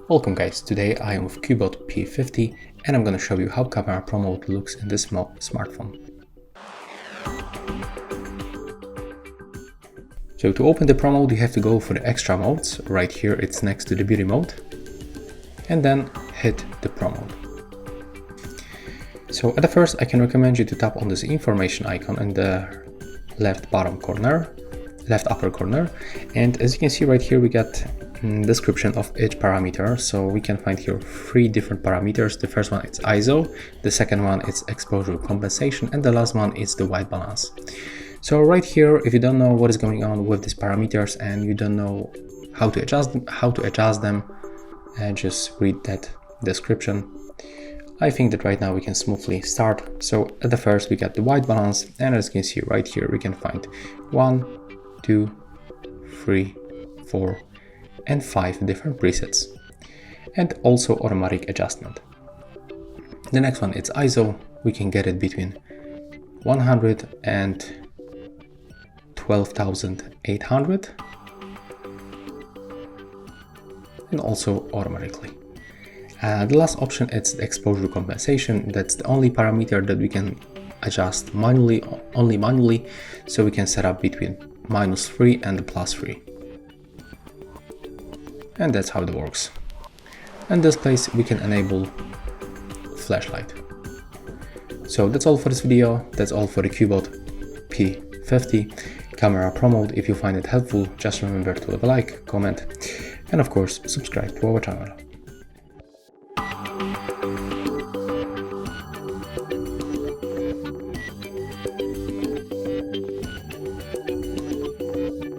Welcome guys, today I am with Cubot P50 and I'm going to show you how Camera Pro Mode looks in this smartphone. So to open the Pro Mode you have to go for the extra modes. Right here it's next to the beauty mode and then hit the Pro Mode. So at the first I can recommend you to tap on this information icon in the left upper corner, and as you can see right here we got description of each parameter. So we can find here 3 different parameters. The first one is ISO, the second one is exposure compensation, and the last one is the white balance. So right here, if you don't know what is going on with these parameters and you don't know how to adjust them, just read that description. I think that right now we can smoothly start. So at the first we got the white balance, and as you can see right here we can find 1, 2, 3, 4 and 5 different presets, and also automatic adjustment. The next one is ISO. We can get it between 100 and 12,800 and also automatically. The last option is the exposure compensation. That's the only parameter that we can adjust manually, only manually, so we can set up between -3 and +3. And that's how it works. In this place we can enable flashlight. So that's all for this video. That's all for the Cubot P50 Camera Pro Mode. If you find it helpful, just remember to leave a like, comment, and of course subscribe to our channel.